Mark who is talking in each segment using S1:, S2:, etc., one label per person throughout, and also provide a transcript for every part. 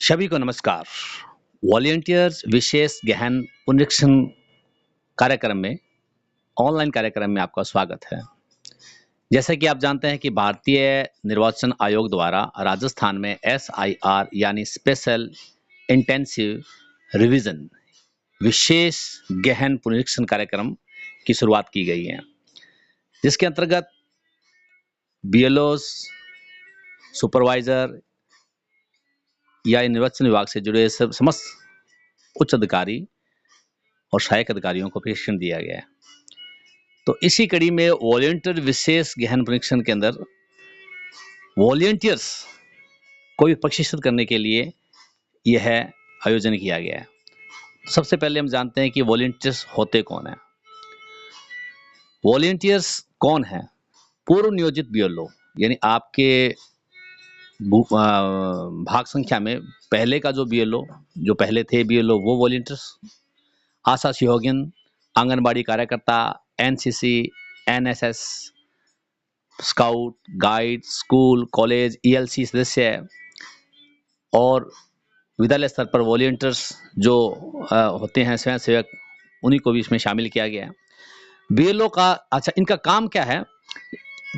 S1: सभी को नमस्कार। वॉलंटियर्स विशेष गहन पुनरीक्षण कार्यक्रम में ऑनलाइन कार्यक्रम में आपका स्वागत है। जैसा कि आप जानते हैं कि भारतीय निर्वाचन आयोग द्वारा राजस्थान में एसआईआर यानी स्पेशल इंटेंसिव रिवीजन विशेष गहन पुनरीक्षण कार्यक्रम की शुरुआत की गई है, जिसके अंतर्गत बीएलओस, सुपरवाइजर या निर्वाचन विभाग से जुड़े समस्त उच्च अधिकारी और सहायक अधिकारियों को प्रशिक्षण दिया गया है। तो इसी कड़ी में वॉलंटियर विशेष गहन परीक्षण के अंदर वॉलंटियर्स को भी प्रशिक्षित करने के लिए यह आयोजन किया गया है। सबसे पहले हम जानते हैं कि वॉलंटियर्स होते कौन हैं। वॉलंटियर्स कौन हैं? पूर्व नियोजित बीएलओ, यानी आपके भाग संख्या में पहले का जो बीएलओ, जो पहले थे बीएलओ, वो वॉलंटियर्स, आशा सहयोगिन, आंगनबाड़ी कार्यकर्ता, NCC, NSS, scout, guide, school, college, ELC सदस्य और विद्यालय स्तर पर वॉलंटियर्स जो होते हैं स्वयंसेवक, उन्हीं को भी इसमें शामिल किया गया है। बीएलओ का इनका काम क्या है?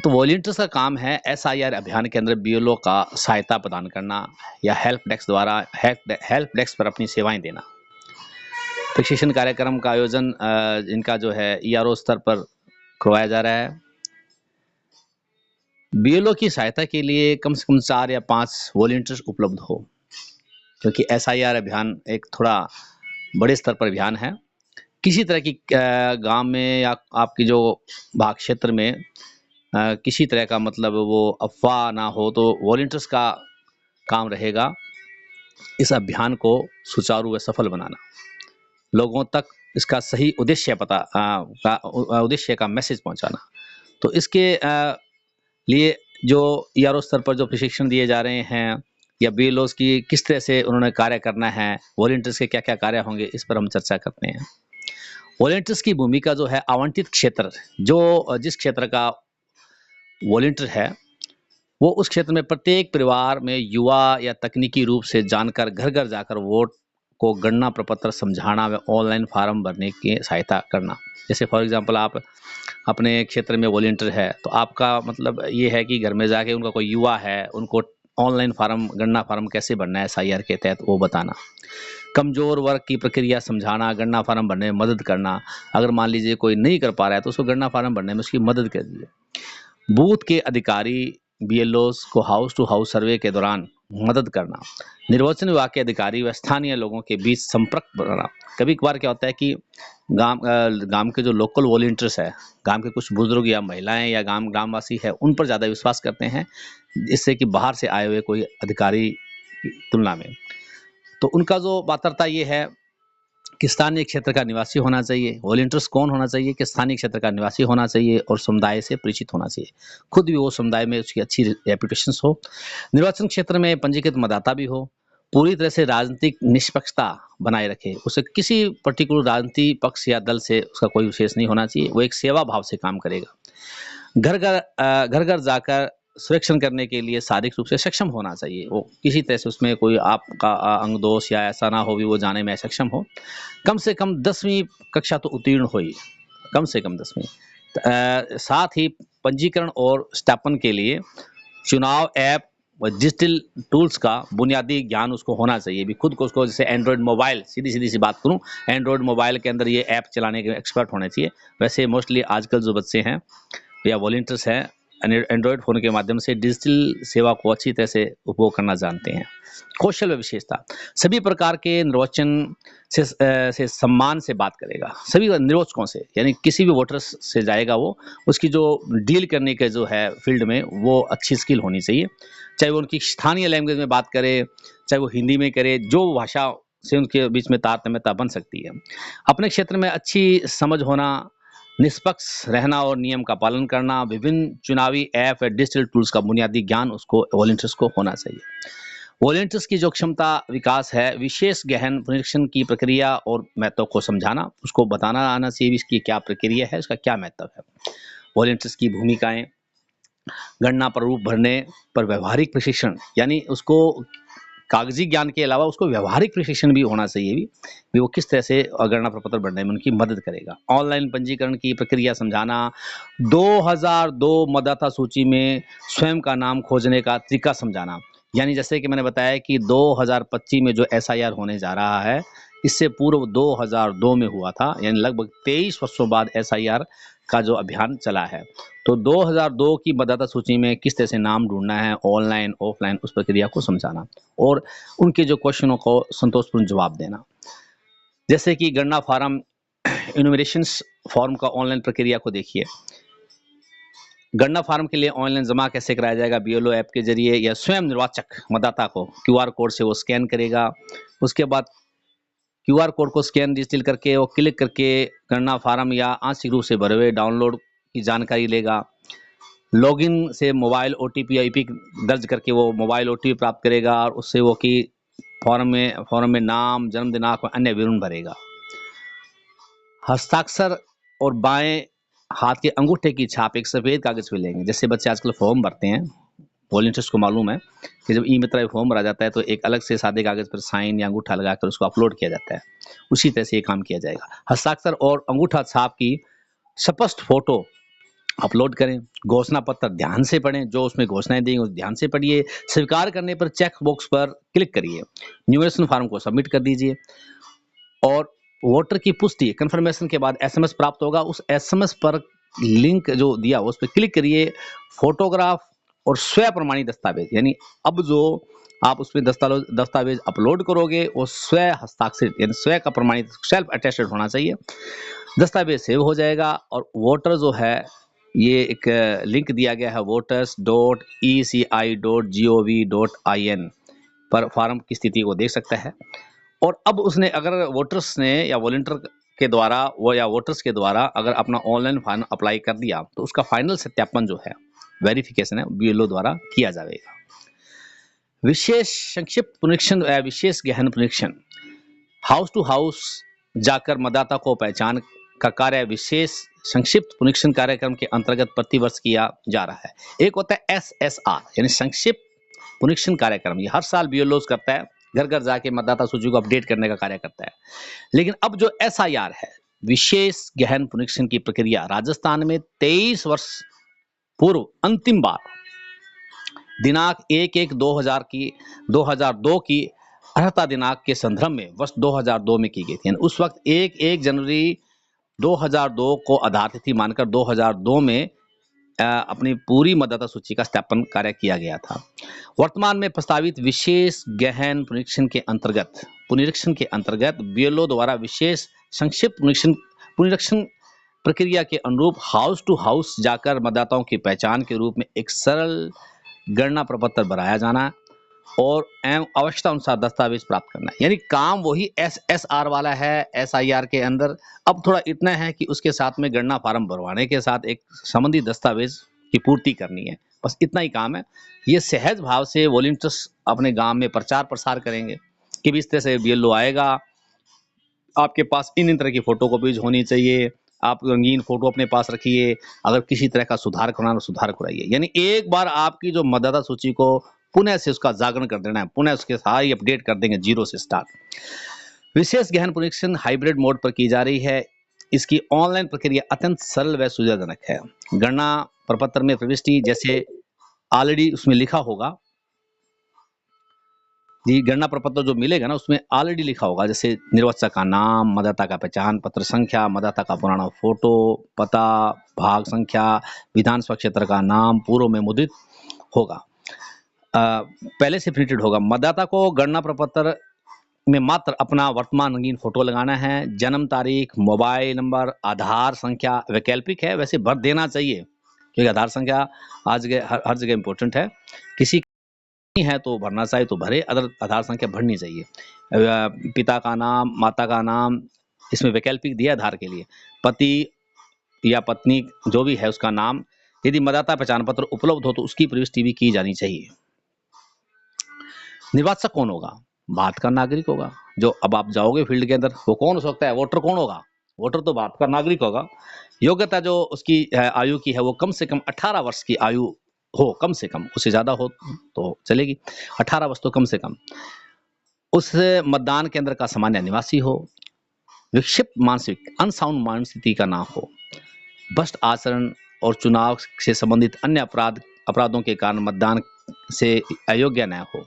S1: तो वॉलंटियर्स का काम है एसआईआर अभियान के अंदर बीएलओ का सहायता प्रदान करना या हेल्प डेस्क पर अपनी सेवाएं देना। प्रशिक्षण कार्यक्रम का आयोजन इनका जो है ईआरओ स्तर पर करवाया जा रहा है। बीएलओ की सहायता के लिए कम से कम 4 या 5 वॉलंटियर्स उपलब्ध हो, क्योंकि एसआईआर अभियान एक थोड़ा बड़े स्तर पर अभियान है। किसी तरह की गांव में या आपकी जो भाग क्षेत्र में किसी तरह का मतलब वो अफवाह ना हो, तो वॉलंटियर्स का काम रहेगा इस अभियान को सुचारू व सफल बनाना, लोगों तक इसका सही उद्देश्य का मैसेज पहुंचाना। तो इसके लिए जो ईआरओ स्तर पर जो प्रशिक्षण दिए जा रहे हैं या बीएलओस की किस तरह से उन्होंने कार्य करना है, वॉलंटियर्स के क्या क्या कार्य होंगे, इस पर हम चर्चा करते हैं। वॉलंटियर्स की भूमिका जो है, आवंटित क्षेत्र, जो जिस क्षेत्र का वॉलंटियर है वो उस क्षेत्र में प्रत्येक परिवार में युवा या तकनीकी रूप से जानकर घर घर जाकर वोट को गणना प्रपत्र समझाना व ऑनलाइन फार्म भरने की सहायता करना। जैसे फॉर एग्जांपल आप अपने क्षेत्र में वॉलंटियर है, तो आपका मतलब ये है कि घर में जाके उनका कोई युवा है, उनको ऑनलाइन फार्म, गणना फार्म कैसे भरना है एसआईआर के तहत वो बताना। कमजोर वर्ग की प्रक्रिया समझाना, गणना फार्म भरने में मदद करना। अगर मान लीजिए कोई नहीं कर पा रहा है तो उसको गणना फार्म भरने में उसकी मदद कर दीजिए। बूथ के अधिकारी बीएलओस को हाउस टू हाउस सर्वे के दौरान मदद करना। निर्वाचन विभाग के अधिकारी व स्थानीय लोगों के बीच संपर्क बनाना। कभी कभार क्या होता है कि गांव के जो लोकल वॉलंटियर्स है, गांव के कुछ बुजुर्ग या महिलाएं या ग्रामवासी है, उन पर ज़्यादा विश्वास करते हैं इससे कि बाहर से आए हुए कोई अधिकारी की तुलना में। तो उनका जो पात्रता ये है कि स्थानीय क्षेत्र का निवासी होना चाहिए। वॉलंटियर्स कौन होना चाहिए? कि स्थानीय क्षेत्र का निवासी होना चाहिए और समुदाय से परिचित होना चाहिए, खुद भी वो समुदाय में उसकी अच्छी रेपुटेशन हो, निर्वाचन क्षेत्र में पंजीकृत मतदाता भी हो, पूरी तरह से राजनीतिक निष्पक्षता बनाए रखे, उसे किसी पर्टिकुलर राजनीतिक पक्ष या दल से उसका कोई विशेष नहीं होना चाहिए, वो एक सेवा भाव से काम करेगा। घर घर जाकर सर्वेक्षण करने के लिए शारीरिक रूप से सक्षम होना चाहिए, वो किसी तरह से उसमें कोई आपका अंग दोष या ऐसा ना हो भी वो जाने में सक्षम हो। कम से कम 10वीं कक्षा तो उत्तीर्ण हो ही, कम से कम 10वीं। साथ ही पंजीकरण और सत्यापन के लिए चुनाव ऐप व डिजिटल टूल्स का बुनियादी ज्ञान उसको होना चाहिए भी, खुद को उसको, जैसे एंड्रॉयड मोबाइल, सीधी सी बात करूं, एंड्रॉयड मोबाइल के अंदर ये ऐप चलाने के एक्सपर्ट होने चाहिए। वैसे मोस्टली आजकल जो बच्चे हैं या वॉलंटियर्स हैं, एंड्रॉयड फ़ोन के माध्यम से डिजिटल सेवा को अच्छी तरह से उपभोग करना जानते हैं। कौशल व विशेषता, सभी प्रकार के निर्वाचन से सम्मान से बात करेगा, सभी निर्वाचकों से, यानी किसी भी वोटर से जाएगा वो, उसकी जो डील करने के जो है फील्ड में वो अच्छी स्किल होनी चाहिए, चाहे वो उनकी स्थानीय लैंग्वेज में बात करे, चाहे वो हिंदी में करे, जो भाषा से उनके बीच में तारतम्यता बन सकती है। अपने क्षेत्र में अच्छी समझ होना, निष्पक्ष रहना और नियम का पालन करना, विभिन्न चुनावी ऐप या डिजिटल टूल्स का बुनियादी ज्ञान उसको वॉलंटियर्स को होना चाहिए। वॉलंटियर्स की जो क्षमता विकास है, विशेष गहन पुनरीक्षण की प्रक्रिया और महत्व को समझाना, उसको बताना आना चाहिए इसकी क्या प्रक्रिया है, उसका क्या महत्व है। वॉलंटियर्स की भूमिकाएं, गणना प्रारूप भरने पर व्यवहारिक प्रशिक्षण, यानी उसको कागजी ज्ञान के अलावा उसको व्यावहारिक प्रशिक्षण भी होना चाहिए भी वो किस तरह से गणना प्रपत्र बनने में उनकी मदद करेगा। ऑनलाइन पंजीकरण की प्रक्रिया समझाना, 2002 मतदाता सूची में स्वयं का नाम खोजने का तरीका समझाना। यानी जैसे कि मैंने बताया कि 2025 में जो एसआईआर होने जा रहा है, इससे पूर्व 2002 में हुआ था, यानी लगभग 23 वर्षों बाद एसआईआर का जो अभियान चला है। तो 2002 की मतदाता सूची में किस तरह से नाम ढूंढना है, ऑनलाइन ऑफलाइन, उस प्रक्रिया को समझाना और उनके जो क्वेश्चनों को संतोषपूर्ण जवाब देना। जैसे कि गणना फार्म इन्यूमरेशन फॉर्म का ऑनलाइन प्रक्रिया को देखिए। गणना फार्म के लिए ऑनलाइन जमा कैसे कराया जाएगा? बीएलओ ऐप के जरिए या स्वयं निर्वाचक मतदाता को क्यूआर कोड से वो स्कैन करेगा। उसके बाद क्यूआर कोड को स्कैन डिजिटल करके वो क्लिक करके गणना फार्म या आंशिक रूप से भरे हुए डाउनलोड की जानकारी लेगा। लॉगिन से मोबाइल ओटीपी या ईपिक दर्ज करके वो मोबाइल ओटीपी प्राप्त करेगा और उससे वो कि फॉर्म में नाम, जन्म दिनांक और अन्य विवरण भरेगा। हस्ताक्षर और बाएं हाथ के अंगूठे की छाप एक सफेद कागज पे लेंगे। जैसे बच्चे आजकल फॉर्म भरते हैं, वॉलंटियर्स को मालूम है कि जब ई मित्रा फॉर्म भरा जाता है तो एक अलग से सादे कागज पर साइन या अंगूठा लगाकर उसको अपलोड किया जाता है। उसी तरह से ये काम किया जाएगा। हस्ताक्षर और अंगूठा छाप की स्पष्ट फोटो अपलोड करें। घोषणा पत्र ध्यान से पढ़ें, जो उसमें घोषणाएं दी उस ध्यान से पढ़िए। स्वीकार करने पर चेक बॉक्स पर क्लिक करिए। न्यूमरेशन फॉर्म को सबमिट कर दीजिए और वोटर की पुष्टि कंफर्मेशन के बाद एसएमएस प्राप्त होगा। उस एसएमएस पर लिंक जो दिया उस पर क्लिक करिए। फोटोग्राफ और स्व प्रमाणित दस्तावेज, यानी अब जो आप उसमें दस्तावेज अपलोड करोगे वो स्व हस्ताक्षरित यानी स्व का प्रमाणित सेल्फ अटेस्टेड होना चाहिए। दस्तावेज सेव हो जाएगा और वोटर जो है ये एक लिंक दिया गया है voters.eci.gov.in पर फॉर्म की स्थिति को देख सकता है। और अब उसने अगर वोटर्स ने या वॉलंटियर के द्वारा वो या वोटर्स के द्वारा अगर अपना ऑनलाइन फॉर्म अप्लाई कर दिया तो उसका फाइनल सत्यापन जो है वेरिफिकेशन है बीएलओ द्वारा किया जाएगा। विशेष संक्षिप्त पुनरीक्षण या विशेष गहन पुनरीक्षण, हाउस टू हाउस जाकर मतदाता को पहचान का कार्य विशेष संक्षिप्त पुनरीक्षण कार्यक्रम के अंतर्गत प्रतिवर्ष किया जा रहा है। एक होता है एसएसआर यानी संक्षिप्त पुनरीक्षण कार्यक्रम, ये हर साल बीएलओ करता है, घर घर जाके मतदाता सूची को अपडेट करने का कार्य करता है। लेकिन अब जो एसआईआर है विशेष गहन पुनरीक्षण की प्रक्रिया राजस्थान में 23 वर्ष पूर्व अंतिम बार दिनांक 1/1/2002 की अर्हता दिनांक के संदर्भ में वर्ष 2002 में की गई थी। उस वक्त 1 जनवरी 2002 को आधार तिथि मानकर 2002 में अपनी पूरी मतदाता सूची का सत्यापन कार्य किया गया था। वर्तमान में प्रस्तावित विशेष गहन पुनरीक्षण के अंतर्गत बीएलओ द्वारा विशेष संक्षिप्त पुनरीक्षण प्रक्रिया के अनुरूप हाउस टू हाउस जाकर मतदाताओं की पहचान के रूप में एक सरल गणना प्रपत्र बनाया जाना और एवं आवश्यकता अनुसार दस्तावेज प्राप्त करना। यानी काम वही एसएसआर वाला है एसआईआर के अंदर। अब थोड़ा इतना है कि उसके साथ में गणना फार्म भरवाने के साथ एक संबंधित दस्तावेज की पूर्ति करनी है, बस इतना ही काम है। ये सहज भाव से वॉलंटियर्स अपने गांव में प्रचार प्रसार करेंगे कि इस तरह से बीएलओ आएगा, आपके पास इन तरह की फोटो कॉपीज होनी चाहिए, आप रंगीन फोटो अपने पास रखिए, अगर किसी तरह का सुधार कराना सुधार कराइए। यानी एक बार आपकी जो मतदाता सूची को पुनः से उसका जागरण कर देना है, पुनः उसके साथ अपडेट कर देंगे जीरो से स्टार्ट। विशेष गहन पुनरीक्षण हाइब्रिड मोड पर की जा रही है। इसकी ऑनलाइन प्रक्रिया अत्यंत सरल व सुविधाजनक है। गणना प्रपत्र में प्रविष्टि जैसे ऑलरेडी उसमें लिखा होगा, जी गणना प्रपत्र जो मिलेगा ना उसमें ऑलरेडी लिखा होगा, जैसे निर्वाचक का नाम, मतदाता का पहचान पत्र संख्या, मतदाता का पुराना फोटो, पता, भाग संख्या, विधानसभा क्षेत्र का नाम पूर्व में मुद्रित होगा, पहले से प्रिंटेड होगा। मतदाता को गणना प्रपत्र में मात्र अपना वर्तमान रंगीन फोटो लगाना है। जन्म तारीख, मोबाइल नंबर, आधार संख्या वैकल्पिक है, वैसे भर देना चाहिए क्योंकि आधार संख्या आज हर जगह इंपॉर्टेंट है। किसी है तो भरना चाहिए तो भरे, अदर आधार संख्या भरनी चाहिए। पिता का नाम, माता का नाम इसमें वैकल्पिक दिया आधार के लिए, पति या पत्नी जो भी है उसका नाम। यदि मतदाता पहचान पत्र उपलब्ध हो तो उसकी प्रविष्टि भी की जानी चाहिए। निर्वाचक कौन होगा? भारत का नागरिक होगा। जो अब आप जाओगे फील्ड के अंदर वो कौन हो सकता है? वोटर कौन होगा? वोटर तो भारत का नागरिक होगा। योग्यता जो उसकी आयु की है वो कम से कम 18 वर्ष की आयु हो, कम से कम, उससे ज्यादा हो तो चलेगी, 18 वर्ष तो कम से कम। उस मतदान केंद्र का सामान्य निवासी हो, विक्षिप्त मानसिक अनसाउंड मानसिक का ना हो, भ्रष्ट आचरण और चुनाव से संबंधित अन्य अपराधों के कारण मतदान से अयोग्य न हो।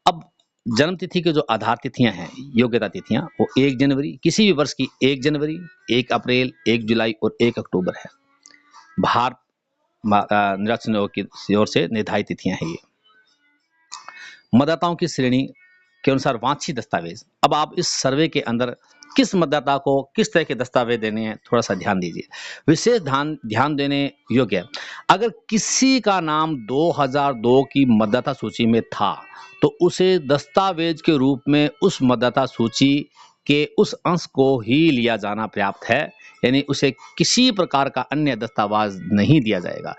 S1: अब जन्म तिथि के जो आधार तिथियां हैं, योग्यता तिथियां, वो 1 जनवरी, किसी भी वर्ष की 1 जनवरी, 1 अप्रैल, 1 जुलाई और 1 अक्टूबर है। भारत निर्वाचन आयोग की ओर से निर्धारित तिथियां हैं ये। मतदाताओं की श्रेणी के अनुसार वांछित दस्तावेज। अब आप इस सर्वे के अंदर किस मतदाता को किस तरह के दस्तावेज देने हैं, थोड़ा सा ध्यान दीजिए। विशेष ध्यान देने योग्य है, अगर किसी का नाम 2002 की मतदाता सूची में था तो उसे दस्तावेज के रूप में उस मतदाता सूची के उस अंश को ही लिया जाना पर्याप्त है, यानी उसे किसी प्रकार का अन्य दस्तावेज नहीं दिया जाएगा।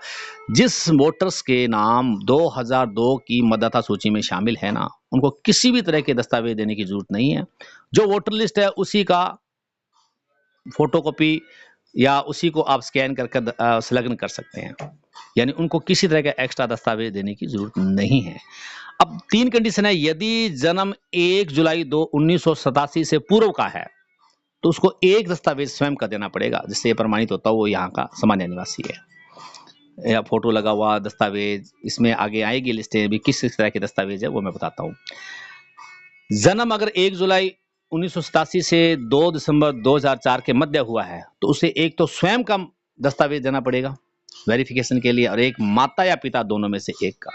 S1: जिस वोटर्स के नाम 2002 की मतदाता सूची में शामिल है ना, उनको किसी भी तरह के दस्तावेज देने की जरूरत नहीं है। जो वोटर लिस्ट है उसी का फोटोकॉपी या उसी को आप स्कैन करके संलग्न कर सकते हैं, यानी उनको किसी तरह का एक्स्ट्रा दस्तावेज देने की जरूरत नहीं है। अब 3 कंडीशन है, यदि जन्म 1 जुलाई 1987 से पूर्व का है तो उसको एक दस्तावेज स्वयं का देना पड़ेगा, जिससे ये प्रमाणित होता है वो यहाँ का सामान्य निवासी है, या फोटो लगा हुआ दस्तावेज। इसमें आगे आएगी लिस्टें भी किस तरह के दस्तावेज है वो मैं बताता हूँ। जन्म अगर 1 जुलाई 1987 से 2 दिसंबर 2004 के मध्य हुआ है तो उसे एक तो स्वयं का दस्तावेज देना पड़ेगा वेरिफिकेशन के लिए, और एक माता या पिता दोनों में से एक का।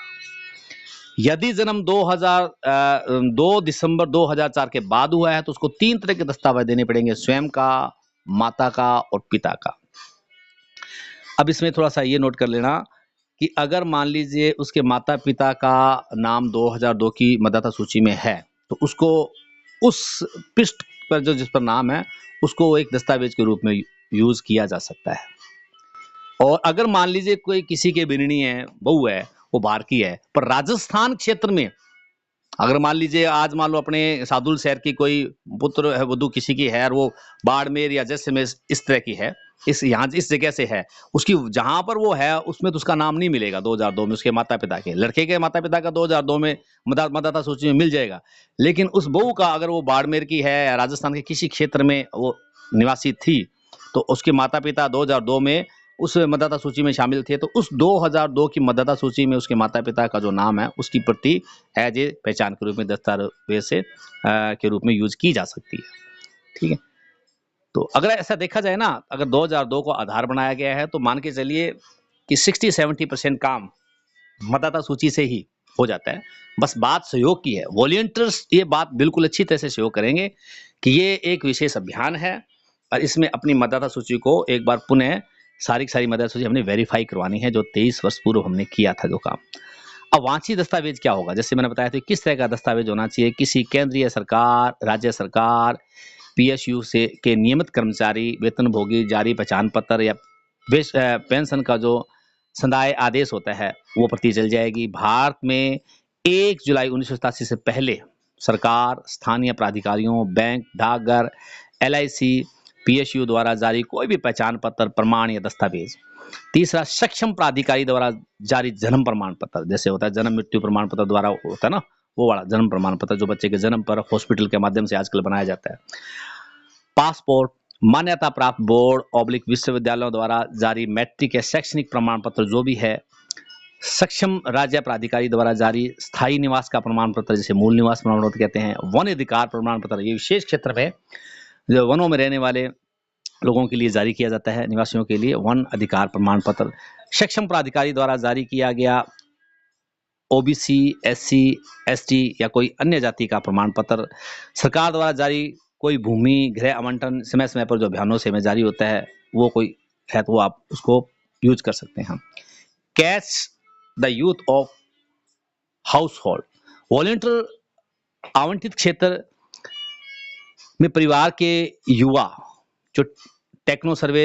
S1: यदि जन्म 2 दिसंबर 2004 के बाद हुआ है तो उसको 3 तरह के दस्तावेज देने पड़ेंगे, स्वयं का, माता का और पिता का। अब इसमें थोड़ा सा ये नोट कर लेना कि अगर मान लीजिए उसके माता पिता का नाम 2002 की मतदाता सूची में है तो उसको उस पृष्ठ पर जो जिस पर नाम है उसको एक दस्तावेज के रूप में यूज किया जा सकता है। और अगर मान लीजिए कोई किसी के बिरणी है, बहू है, वो बाहर की है, पर राजस्थान क्षेत्र में अगर मान लीजिए आज मान लो अपने सादुल शहर की कोई पुत्र है, वधू किसी की है और वो बाड़मेर या जैसलमेर इस तरह की है, इस जगह से है, उसकी जहां पर वो है उसमें तो उसका नाम नहीं मिलेगा 2002 में उसके माता पिता के। लड़के के माता पिता का 2002 में मतदाता सूची में मिल जाएगा, लेकिन उस बहू का अगर वो बाड़मेर की है या राजस्थान के किसी क्षेत्र में वो निवासी थी तो उसके माता पिता 2002 में उस मतदाता सूची में शामिल थे, तो उस 2002 की मतदाता सूची में उसके माता पिता का जो नाम है उसकी प्रति एज ए पहचान के रूप में दस्तावेज से के रूप में यूज की जा सकती है। ठीक है, तो अगर ऐसा देखा जाए ना, अगर 2002 को आधार बनाया गया है तो मान के चलिए कि 60-70% काम मतदाता सूची से ही हो जाता है। बस बात सहयोग की है, वॉलंटियर्स ये बात बिल्कुल अच्छी तरह से सहयोग करेंगे कि ये एक विशेष अभियान है और इसमें अपनी मतदाता सूची को एक बार पुनः सारी मतदाता सूची हमने वेरीफाई करवानी है, जो 23 वर्ष पूर्व हमने किया था जो काम। अब वांछित दस्तावेज क्या होगा, जैसे मैंने बताया था किस तरह का दस्तावेज होना चाहिए। किसी केंद्रीय सरकार, राज्य सरकार, पीएसयू से के नियमित कर्मचारी, वेतनभोगी, जारी पहचान पत्र या पेंशन का जो संदाय आदेश होता है वो प्रति चल जाएगी। भारत में 1 जुलाई 1987 से पहले सरकार, स्थानीय प्राधिकारियों, बैंक, डाकघर, LIC, पीएसयू द्वारा जारी कोई भी पहचान पत्र, प्रमाण या दस्तावेज। तीसरा, सक्षम प्राधिकारी द्वारा जारी जन्म प्रमाण पत्र, जैसे होता है जन्म मृत्यु प्रमाण पत्र द्वारा होता है ना, वो वाला जन्म प्रमाण पत्र जो बच्चे के जन्म पर हॉस्पिटल के माध्यम से आजकल बनाया जाता है। पासपोर्ट, मान्यता प्राप्त बोर्ड विश्वविद्यालयों द्वारा जारी मैट्रिक या शैक्षणिक प्रमाण पत्र जो भी है। सक्षम राज्य प्राधिकारी द्वारा जारी स्थायी निवास का प्रमाण पत्र, जिसे मूल निवास प्रमाण पत्र कहते हैं। वन अधिकार प्रमाण पत्र, ये विशेष क्षेत्र में जो वनों में रहने वाले लोगों के लिए जारी किया जाता है, निवासियों के लिए वन अधिकार प्रमाण पत्र। सक्षम प्राधिकारी द्वारा जारी किया गया OBC, SC, ST या कोई अन्य जाति का प्रमाण पत्र। सरकार द्वारा जारी कोई भूमि गृह आवंटन समय समय पर जो अभियानों से में जारी होता है वो कोई है तो वो आप उसको यूज कर सकते हैं। Catch the youth of house hold, volunteer आवंटित क्षेत्र में परिवार के युवा जो टेक्नो सर्वे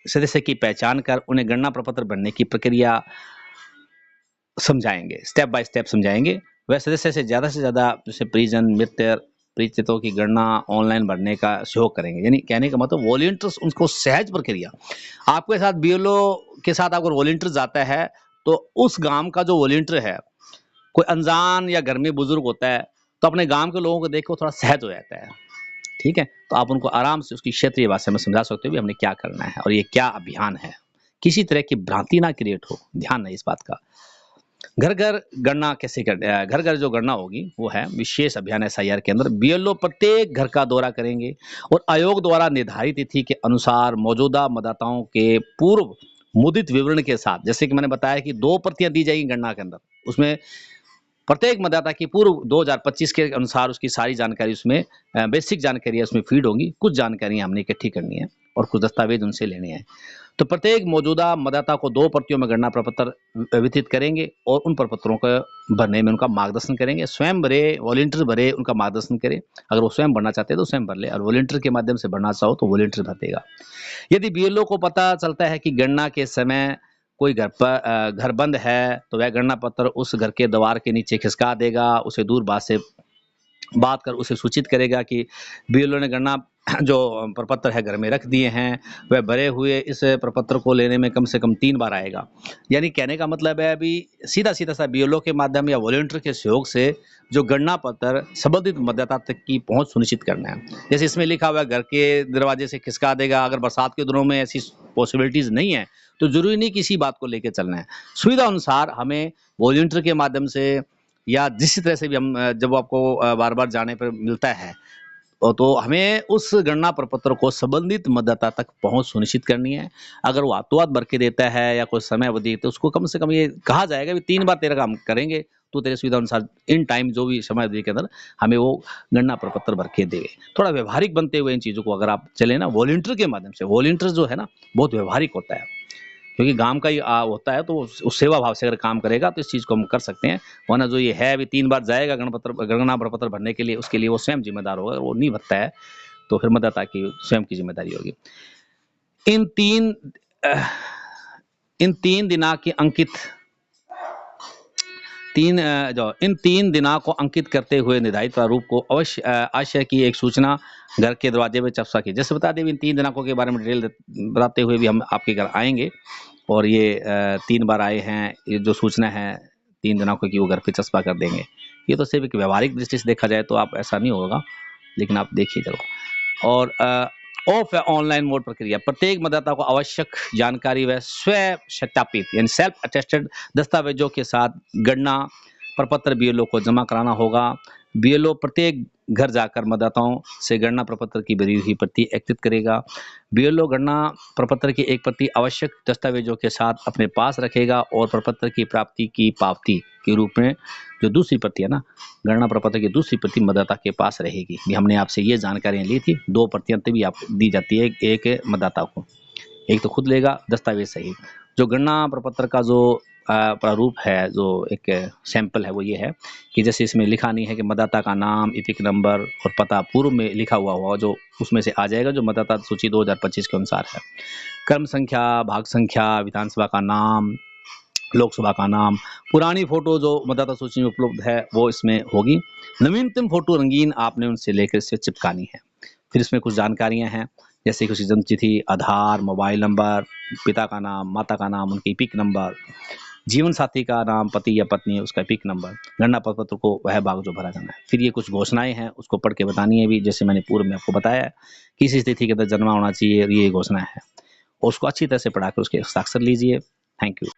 S1: सदस्य की पहचान कर उन्हें गणना प्रपत्र भरने की प्रक्रिया समझाएंगे, स्टेप बाय स्टेप समझाएंगे। वह सदस्य से ज्यादा जैसे परिजन, मित्र, परिचितों की गणना ऑनलाइन भरने का सहयोग करेंगे। यानी कहने का मतलब वॉलंटियर्स उनको सहज प्रक्रिया, आपके साथ BLO के साथ अगर वॉलंटियर जाता है तो उस गांव का जो वॉलंटियर है, कोई अनजान या घर में बुजुर्ग होता है तो अपने गाँव के लोगों को देख के वो थोड़ा सहज हो जाता है, ठीक है? तो आप उनको आराम से उसकी क्षेत्रीय भाषा में समझा सकते हो कि हमने क्या करना है और ये क्या अभियान है। किसी तरह की भ्रांति ना क्रिएट हो, ध्यान रहे इस बात का। घर-घर गणना कैसे घर-घर जो गणना होगी वो है विशेष अभियान एसआईआर के अंदर बीएलओ प्रत्येक घर का दौरा करेंगे और आयोग द्वारा निर्धारित तिथि के अनुसार मौजूदा मतदाताओं के पूर्व मुद्रित विवरण के साथ, जैसे कि मैंने बताया कि 2 प्रतियाँ दी जाएगी गणना के अंदर, उसमें प्रत्येक मतदाता की पूर्व 2025 के अनुसार उसकी सारी जानकारी उसमें बेसिक जानकारी उसमें फीड होंगी, कुछ जानकारियाँ हमने इकट्ठी करनी है और कुछ दस्तावेज उनसे लेने हैं। तो प्रत्येक मौजूदा मतदाता को 2 प्रतियों में गणना प्रपत्र वितरित करेंगे और उन प्रपत्रों को भरने में उनका मार्गदर्शन करेंगे। स्वयं भरे, वॉलंटियर भरे, उनका मार्गदर्शन करें। अगर वो स्वयं भरना चाहते हैं तो स्वयं भर ले और वॉलंटियर के माध्यम से भरना चाहो तो वॉलंटियर भर देगा। यदि बीएलओ को पता चलता है कि गणना के समय कोई घर बंद है, तो वह गणना पत्र उस घर के द्वार के नीचे खिसका देगा, उसे दूरभाष से बात कर उसे सूचित करेगा कि बीएलओ ने गणना जो प्रपत्र है घर में रख दिए हैं, वह भरे हुए इस प्रपत्र को लेने में कम से कम 3 बार आएगा। यानी कहने का मतलब है अभी सीधा-सीधा सा बीएलओ के माध्यम या वॉलंटियर के सहयोग से जो गणना पत्र संबंधित मतदाता तक की पहुँच सुनिश्चित करना है। जैसे इसमें लिखा हुआ है घर के दरवाजे से खिसका देगा, अगर बरसात के दिनों में ऐसी पॉसिबिलिटीज़ नहीं है, तो ज़रूरी नहीं किसी बात को लेके चलना है। सुविधा अनुसार हमें वॉलंटियर के माध्यम से या जिस तरह से भी हम जब आपको बार-बार जाने पर मिलता है तो हमें उस गणना प्रपत्र को संबंधित मतदाता तक पहुँच सुनिश्चित करनी है। अगर वो हाथों-हाथ भर के देता है या कोई समय अवधि तो उसको कम से कम ये कहा जाएगा कि 3 बार तेरा काम करेंगे, तो तेरी सुविधा अनुसार इन टाइम जो भी समय अवधि के अंदर हमें वो गणना प्रपत्र भर के दे। थोड़ा व्यावहारिक बनते हुए इन चीज़ों को अगर आप चलें ना वॉलंटियर के माध्यम से, वॉलंटियर जो है ना बहुत व्यावहारिक होता है। क्योंकि गाँव का ही होता है तो उस सेवा भाव से अगर काम करेगा तो इस चीज़ को हम कर सकते हैं। वरना जो ये है अभी 3 बार जाएगा गणना प्रपत्र भरने के लिए, उसके लिए वो स्वयं ज़िम्मेदार होगा, वो नहीं भरता है, तो फिर मतदाता की स्वयं की ज़िम्मेदारी होगी। इन 3 अ, इन 3 दिनांक की अंकित 3 दिनांक को अंकित करते हुए निर्धारित प्रारूप को अवश्य आशय की एक सूचना घर के दरवाजे पे चस्पा की। जैसे बता दें इन 3 दिनांकों के बारे में डिटेल बताते हुए भी हम आपके घर आएँगे और ये 3 बार आए हैं, ये जो सूचना है 3 दिनांकों की वो घर पे चस्पा कर देंगे। ये तो सिर्फ़ एक व्यावहारिक दृष्टि से देखा जाए तो आप ऐसा नहीं होगा, लेकिन आप देखिए ज़रूर। और ऑफ ऑनलाइन मोड प्रक्रिया प्रत्येक मतदाता को आवश्यक जानकारी व स्व सत्यापित यानी सेल्फ अटेस्टेड दस्तावेजों के साथ गणना प्रपत्र बीएलओ को जमा कराना होगा। बीएलओ प्रत्येक घर जाकर मतदाताओं से गणना प्रपत्र की भरी हुई प्रति एकत्रित करेगा। बीएलओ गणना प्रपत्र की एक प्रति आवश्यक दस्तावेजों के साथ अपने पास रखेगा और प्रपत्र की प्राप्ति की पावती के रूप में जो दूसरी प्रति है ना, गणना प्रपत्र की दूसरी प्रति मतदाता के पास रहेगी। भी हमने आपसे ये जानकारियाँ ली थी, 2 प्रतियाँ भी आपको दी जाती है एक मतदाता को। एक तो खुद लेगा दस्तावेज सहित। जो गणना प्रपत्र का जो प्रारूप है, जो एक सैंपल है वो ये है कि जैसे इसमें लिखा नहीं है कि मतदाता का नाम, इपिक नंबर और पता पूर्व में लिखा हुआ होगा जो उसमें से आ जाएगा जो मतदाता सूची 2025 के अनुसार है। क्रम संख्या, भाग संख्या, विधानसभा का नाम, लोकसभा का नाम, पुरानी फ़ोटो जो मतदाता सूची में उपलब्ध है वो इसमें होगी। नवीनतम फ़ोटो रंगीन आपने उनसे लेकर इसे चिपकानी है। फिर इसमें कुछ जानकारियाँ हैं जैसे कि उसकी जन्म तिथि, आधार, मोबाइल नंबर, पिता का नाम, माता का नाम, उनकी इपिक नंबर, जीवन साथी का नाम, पति या पत्नी उसका इपिक नंबर, गणना प्रपत्र को वह भाग जो भरा जाना है। फिर ये कुछ घोषणाएँ हैं उसको पढ़ के बतानी है भी जैसे मैंने पूर्व में आपको बताया किस तिथि के अंदर जन्मा होना चाहिए ये घोषणा है। और उसको अच्छी तरह से पढ़ा कर उसके हस्ताक्षर लीजिए। Thank you.